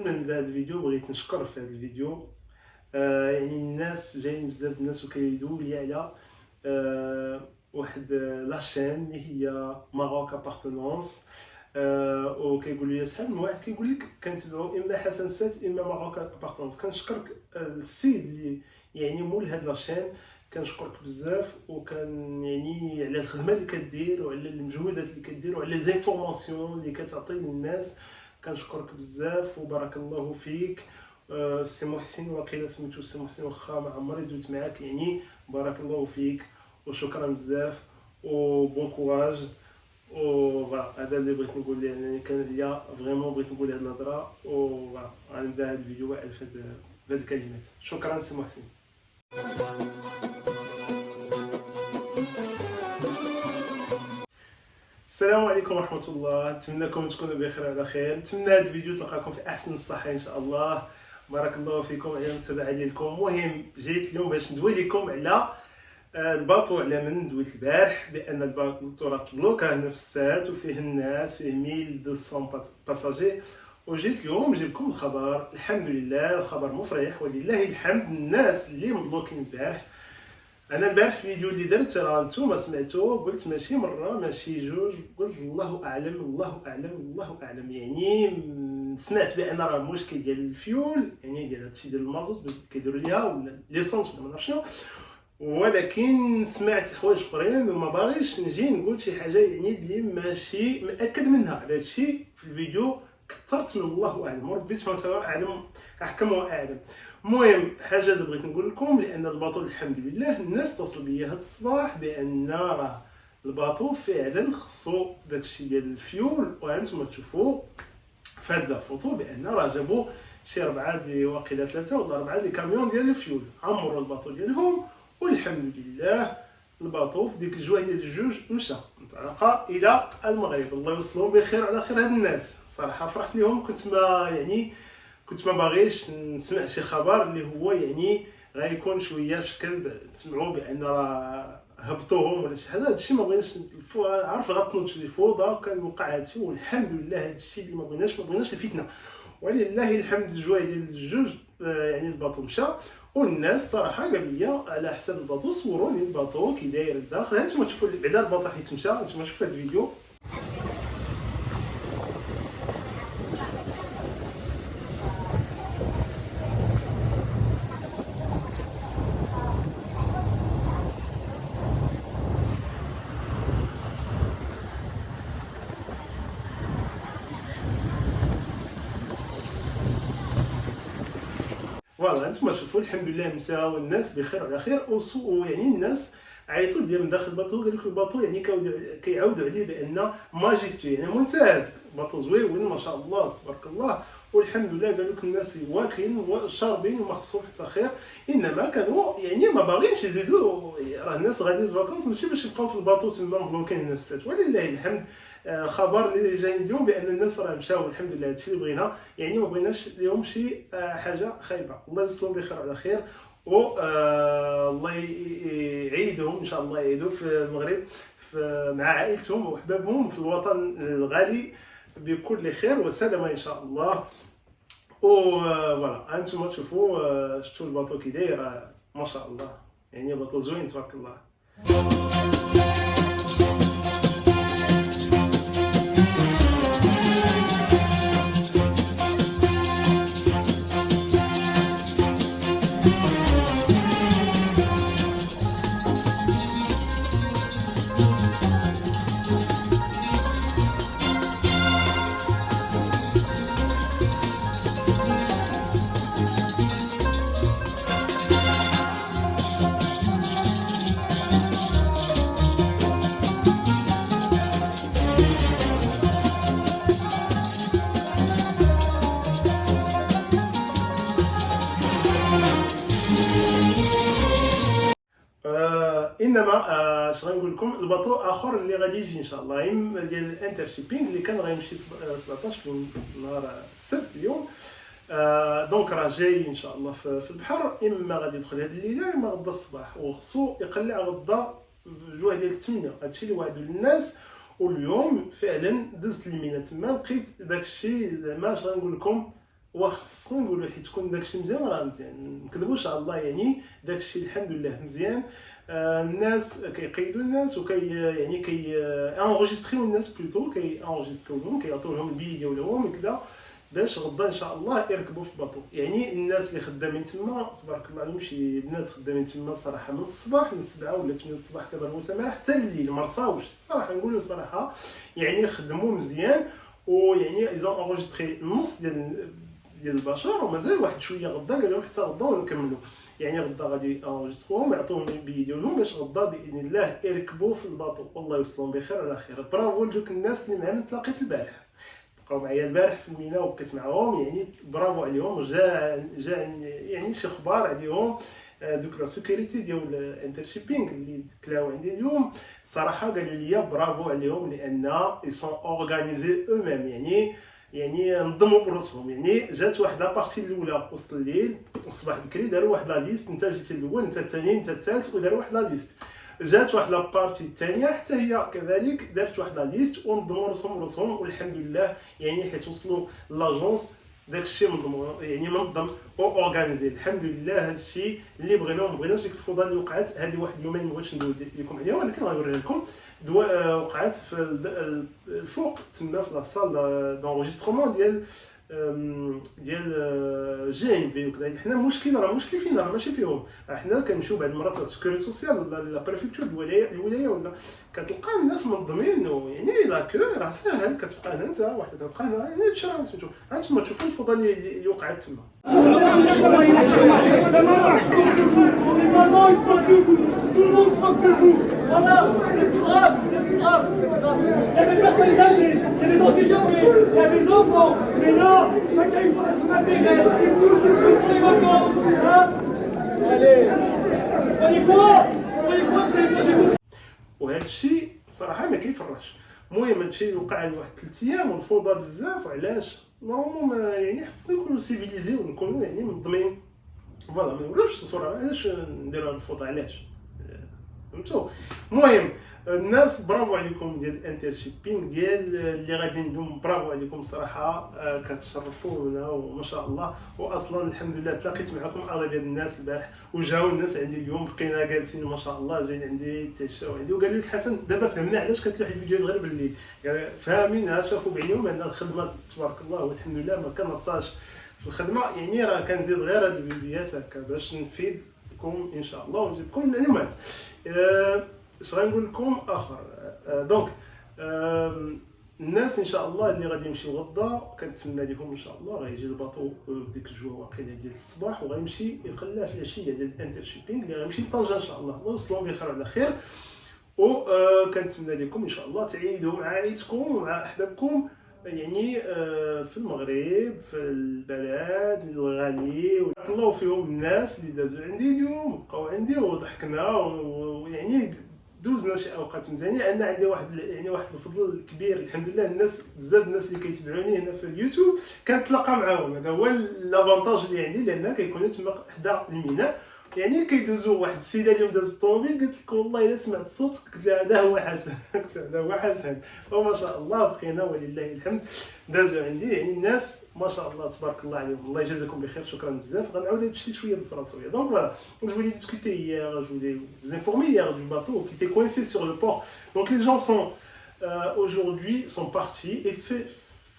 قبل ما نبدا هذا الفيديو بغيت نشكر في هذا الفيديو. يعني الناس جايين بزاف الناس وكيدويو لي على واحد لاشين اللي هي ماروك ابارتونونس. وكيقول لي شحال من واحد كيقول لك كنتبعوا اما حسن سات اما ماروك ابارتونونس. كنشكرك السيد اللي يعني مول هاد لاشين، كنشكرك بزاف، وكان يعني على الخدمه اللي كدير وعلى المجهودات اللي كدير وعلى لي زانفورماسيون اللي كتعطي للناس. كنشكرك بزاف وبارك الله فيك. السي محسن واقيلا سميتو السي محسن، واخا ما عمري دويت معاك، يعني بارك الله فيك وشكرا بزاف وبون كوراج. وفوالا هذا اللي بغيت نقول، يعني كان ليا فريمون بغيت نقول هاد الهضره، وفوالا غنبدا هاد الفيديو واعر في هاد الكلمات. شكرا سي محسن. السلام عليكم ورحمه الله، نتمنىكم تكونوا بخير وعلى خير. نتمنى هذا الفيديو تلقاكم في احسن الصحه ان شاء الله. بارك الله فيكم على المتابعه ديالكم. المهم جيت اليوم باش ندوي لكم على الباطو. على من دويت البارح بان الباطو راه بلوكا هنا في السات وفيه الناس، فيه 1200 باساجي. وجيت اليوم نجيب لكم الخبر، الحمد لله الخبر مفرح ولله الحمد. الناس اللي مبلوكين البارح، انا البارح في فيديو اللي درت راه نتوما سمعتوه، قلت ماشي مره ماشي جوج، قلت الله اعلم الله اعلم الله اعلم. يعني سمعت بان راه المشكل ديال الفيول، يعني ديال هادشي ديال المازوت كيديروا ليها ولا ليسونس ولا ما نعرف شنو، ولكن سمعت حوايج اخرين وما باغيش نجي نقول شي حاجه يعني اللي ماشي متاكد منها. على هادشي في الفيديو كثرت من الله اعلم، وربي سبحانه وتعالى اعلم احكم واعلم. المهم حاجه اللي بغيت نقول لكم، لان الباطو الحمد لله الناس اتصلوا بيا هذا الصباح بان راه الباطو فعلا خصو داكشي ديال الفيول. وانتم تشوفوا في هاد الفوطو بان راه جابوا شي 4 دي واقيلا 3 ولا 4 دي كاميون ديال الفيول، عمروا الباطو ديالهم، والحمد لله الباطو في ديك الجوع ديال الجوج مشى انطلق الى المغرب. الله يوصلهم بخير على خير. هاد الناس صراحه فرحت لهم. كنت ما باغيش نسمع شي خبر اللي هو يعني غيكون شويه في شكل تسمعوا بان راه هبطوهم ولا شي حاجه. هادشي ما بغيناش عارف غتنوض شي فوضى وكان وقع هادشي، والحمد لله هادشي اللي ما بغيناش الفتنه. ولله الحمد الجوع ديال الجوج يعني الباطو مشى. والناس صراحه قال لي على حساب الباطو صوروا لي الباطو كي داير الداخل. هانتوما تشوفوا بعدا الباطو حيت مشى، نتوما شوفوا هذا الفيديو. فوالا انتم شوفوا الحمد لله مشى والناس بخير وعلى خير. ويعني الناس عيطوا لي من داخل الباطو، قال لك الباطو يعني كيعاودوا عليه بان ماجيستي يعني ممتاز، باطو زويون ما شاء الله تبارك الله. والحمد لله قال لك الناس واكلين وشاربين وما خصهم حتى خير، انما كانوا يعني ما باغينش يزيدوا. راه الناس غاديين الفاكونس ماشي باش يبقاو في الباطو تما مبلوكين هنا في السات. ولله الحمد خبر اللي جاي اليوم بان الناس راه مشاو، والحمد لله هادشي اللي بغينا. يعني ما بغيناش اليوم شي حاجه خايبه. الله يوصلهم بخير وعلى خير، و الله يعيدهم ان شاء الله، يعيدوا في المغرب مع عائلتهم واحبابهم في الوطن الغالي بكل خير وسلامه ان شاء الله. فوالا انتم تشوفوا شفتوا الباطو كي داير ما شاء الله، يعني باطو زوين تبارك الله. انما اش غنقول لكم، الباطو اخر اللي غادي يجي ان شاء الله اما ديال الانتر شيبينغ اللي كان غيمشي 17 نهار السبت اليوم. دونك راه جاي ان شاء الله في البحر، اما غادي يدخل هذه الليله اما غدا الصباح، وخصو يقلع غدا الجوع ديال 8. هادشي اللي وعدوا للناس. واليوم فعلا دزت المينا تما لقيت داكشي. زعما اش غنقول لكم، وخاصنا نقولوا حيت تكون داكشي مزيان راه مزيان، ما نكذبوش على الله. يعني داكشي الحمد لله مزيان. الناس كيقيدوا الناس يعني انغوجيستريو الناس بلوتو، انغوجيستريوهم كيعطيو لهم البي ديالهم كذا باش غدا ان شاء الله يركبوا في الباطو. يعني الناس اللي خدامين تما تبارك الله عليهم، شي بنات خدامين تما صراحه من الصباح، من 7 ولا 8 الصباح كضربوا سماح حتى الليل ما رصاوش صراحه، نقولوا صراحه. يعني خدموا مزيان، ويعني ايزون انغوجيستري النص ديال البشر، ومازال واحد شويه غدا قال لهم حتى غدا ونكملوا. يعني غدا غادي انغوجيستروهم ويعطيوهم البي ديالهم باش غدا باذن الله يركبوا في الباطو، والله يوصلهم بخير على خير. برافو لدوك الناس اللي معانا تلاقيت البارح، بقاو معايا البارح في المينا وبقيت معاهم، يعني برافو عليهم. جا يعني شي اخبار عليهم دوك لا سيكوريتي ديال الانترشيبينغ اللي تكلاو عندي اليوم. صراحه قالوا لي برافو عليهم لان اي سون اورغانيزي او ميم، يعني نظموا براسهم. يعني جات واحد لابارتي الاولى وسط الليل الصباح بكري، داروا واحد لا ليست، انت جيتي الاول، انت الثاني، انت الثالث، وداروا واحد لا ليست. جات واحد لابارتي الثانيه حتى هي كذلك دارت واحد لا ليست ونظموا راسهم والحمد لله. يعني حيت وصلوا لاجونس داكشي منظم، يعني منظم او اورغانيزي الحمد لله. هادشي اللي بغينا. ما بغيناش ديك الفوضى اللي وقعت هذه واحد اليومين، ما بغيتش ندوي لكم عليها ولكن غنوريها لكم. وقعت في الفوق تما في لاصال دونجسترومون ديال جي ام في وكذا. حنا مشكل فينا، راه ماشي فيهم. حنا كنمشيو بعض المرات للسيكوريتي سوسيال ولا لا بريفكتور الولايه ولا كتلقى الناس منظمين، يعني لا كو راه ساهل. كتبقى هنا انت واحد كتبقى هنا، يعني هادشي راه سميتو. هانتوما تشوفوا الفوضى اللي وقعت تما. Tout le monde se moque de vous. Voilà, vous êtes grave, vous êtes grave. Il y a des personnes âgées, il y a des handicapés, il y a des enfants. Mais là, chacun il pense à son intérêt. Et vous, c'est plus pour les vacances. Hein? Allez, voyez quoi que c'est pas du tout. وهذا الشيء صراحه ما كيفرحش. المهم هادشي اللي وقع عند واحد 3 ايام والفوضى بزاف. وعلاش؟ نورمالمون يعني خصنا نكونوا سيفيليزي ونكونوا يعني منظمين. فوالا ما نقولوش الصوره علاش نديروا هاد الفوضى، علاش فهمتوا. المهم الناس برافو عليكم ديال الانترشيبينغ ديال اللي غاديين اليوم، برافو عليكم صراحه. كتشرفونا وما شاء الله. واصلا الحمد لله تلاقيت معكم اغلبيه الناس البارح، وجاو الناس عندي اليوم، بقينا جالسين ما شاء الله، جايين عندي تيشاو عندي وقالوا لك حسن دابا فهمنا علاش كتلوح الفيديوهات غير بالليل. يعني فاهمينها، شافوا بعينهم ان الخدمه تبارك الله والحمد لله ما كنرصاش في الخدمه. يعني راه كنزيد غير هاد الفيديوهات هكا باش نفيدكم ان شاء الله ونجيب لكم المعلومات. اش غنقول لكم اخر؟ دونك الناس ان شاء الله اللي غادي يمشيو غدا كنتمنى لهم ان شاء الله غيجي الباطو ديك الجوه واقيلا ديال الصباح، وغيمشي يقلع في العشيه ديال الانترشيبينغ اللي غيمشي لطنجه ان شاء الله. الله يوصلهم بخير على خير. وكنتمنى لكم ان شاء الله تعيدوا مع عائلتكم ومع احبابكم، يعني في المغرب في البلد الغالي. وبارك الله فيهم الناس اللي دازوا عندي اليوم وبقاو عندي وضحكنا، ويعني دوزنا شي اوقات مزيانين. لان عندي واحد الفضل كبير الحمد لله. الناس بزاف الناس اللي كيتبعوني هنا في اليوتيوب كنتلاقى معاهم. هذا هو لافونتاج اللي عندي، لان كيكونوا تما حدا الميناء. يعني كيدوزوا واحد السيده اليوم داز بالطوموبيل، قلت لك والله الا سمعت الصوت قلت لها هذا هو حسن. قلت لها هذا هو حسن. وما شاء الله بقينا ولله الحمد دازوا عندي. يعني الناس ما شاء الله تبارك الله عليهم، الله يجازيكم بخير. شكرا بزاف. غنعاود هذا الشيء شويه بالفرنسويه. دونك فوالا، je voulais discuter hier, je voulais vous informer hier du bateau qui était coincé sur le port. Donc les gens sont aujourd'hui sont partis et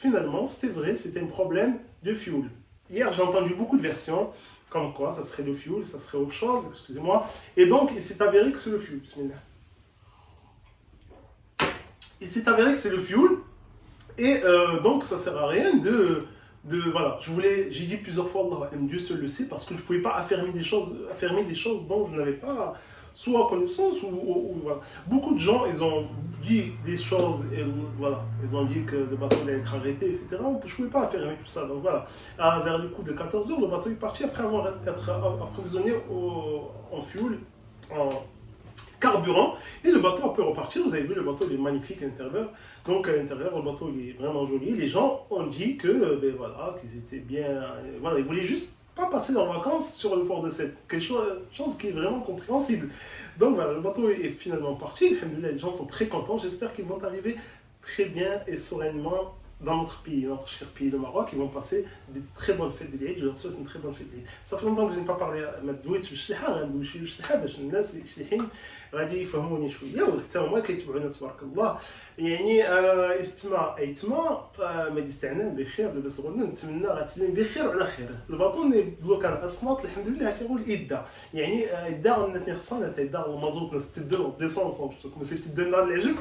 finalement c'était vrai, c'était un problème de fuel. Hier j'ai entendu beaucoup de versions comme quoi ça serait le fuel, ça serait autre chose, excusez-moi. Et donc il s'est avéré que c'est le fuel. Bismillah. Il s'est avéré que c'est le fuel. Et donc ça sert à rien de voilà, j'ai dit plusieurs fois Allah, Dieu seul le sait, parce que je ne pouvais pas affirmer des choses dont je n'avais pas soit connaissance ou voilà. Beaucoup de gens ils ont dit des choses et voilà, ils ont dit que le bateau allait être arrêté, etc. Je ne pouvais pas affirmer tout ça. Donc voilà, vers le coup de 14h, le bateau est parti après avoir été approvisionné en fuel, en carburant, et le bateau peut repartir. Vous avez vu, le bateau il est magnifique à l'intérieur. Donc à l'intérieur, le bateau il est vraiment joli. Les gens ont dit que voilà, qu'ils étaient bien, voilà, ils voulaient juste pas passer leurs vacances sur le port de Sète. Quelque chose qui est vraiment compréhensible. Donc voilà, le bateau est finalement parti. Alhamdoulilah, les gens sont très contents. J'espère qu'ils vont arriver très bien et sereinement dans notre pays, notre cher pays, le Maroc, ils vont passer des très bonnes fêtes de l'Aïd. Je leur souhaite une très bonne fête de l'Aïd. Ça fait longtemps que je n'ai pas parlé, ما دويتش بالشلحة، غندوي شي بالشلحة باش الناس الشليحين غادي يفهموني شوية وحتى هما كيتبعونا تبارك الله. يعني استماع ايتما ما يستعنا بخير لاباس غنى نتمنى غاتلين بخير وعلى خير. الباطون بلوكان اصنات الحمد لله تيقول إدا يعني إدا غنتني خصان إدا المازوت ناس تدو ديسونسون بتوك ماشي تدو نهار العجب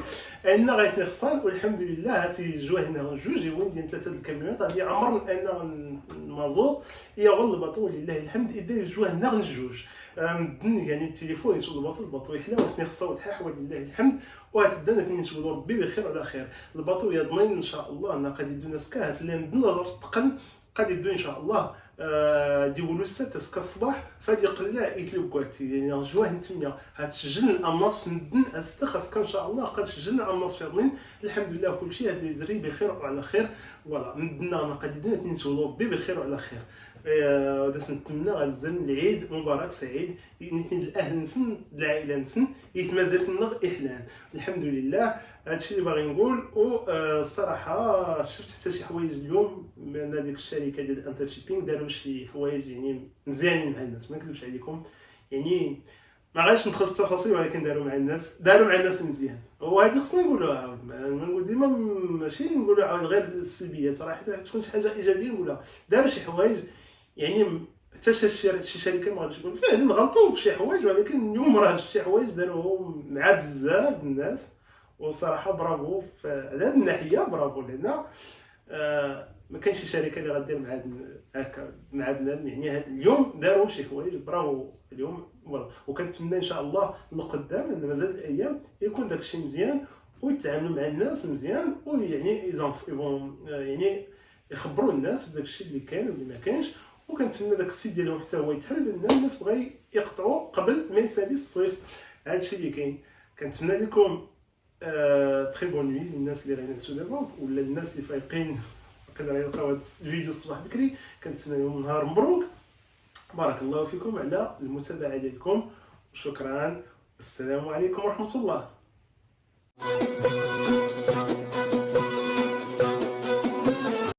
ان غايتني خصان والحمد لله هاتي جوه هنا جوج وين ديال 3 الكاميونات غادي عمر ان المازوت يغل الباطون لله الحمد إدا جوه هنا غنجوج يعني التليفون يسول الباطو يحلى وتني خصها وتحاح ولله الحمد وهتدنا نسولوا ربي بخير وعلى خير. الباطو يضمن ان شاء الله ان قد يدو ناس كاهت لين بنظر تقن قد يدو ان شاء الله ديولو السات اسكا الصباح فادي قلع يتلوكواتي يعني جواه نتمنى هتسجل الناس ندن استخس ان شاء الله قد سجلنا الناس فاضلين الحمد لله كل شيء هذا يزري بخير وعلى خير. فوالا ندنا انا قد يدو نسولوا ربي بخير وعلى خير. داس نتمنى غزن العيد مبارك سعيد نتني الاهل نسن العائله نسن يتمازال لنا احلام الحمد لله. هادشي اللي باغي نقول. والصراحه شفت حتى شي حوايج اليوم من هذيك الشركه ديال الانتر شيبينغ داروا شي حوايج يعني مزيانين مع الناس ما نكذبش عليكم يعني ما غاديش ندخل في التفاصيل ولكن داروا مع الناس مزيان وهذه خصنا نقولوها عاود ما نقول ديما ماشي نقولوا عاود غير السلبيات راه حتى تكون شي حاجه ايجابيه نقولها. داروا شي حوايج يعني حتى شي شركه ما غاديش نقول فعلا غلطوا في شي حوايج ولكن اليوم راه شي حوايج داروهم مع بزاف الناس وصراحه برافو على هذه الناحيه برافو لنا. ما كاينش شي شركه اللي غدير مع هكا مع بنادم يعني اليوم داروا شي حوايج برافو اليوم فوالا. وكنتمنى ان شاء الله لقدام ان مازال الايام يكون داك الشيء مزيان ويتعاملوا مع الناس مزيان ويعني يعني يخبروا الناس بداك الشيء اللي كاين واللي ما كاينش. وكنتمنى داك السيت ديالهم حتى هو يتحل لان الناس بغا يقطعوا قبل ما يسالي الصيف. هادشي اللي كاين. كنتمنى لكم تري بون نوي للناس اللي راهيين نعسوا دابا ولا الناس اللي فايقين قدر يلقاو هذا الفيديو الصباح بكري. كنتمنى لهم نهار مبروك. بارك الله فيكم على المتابعه ديالكم. شكرا والسلام عليكم ورحمه الله.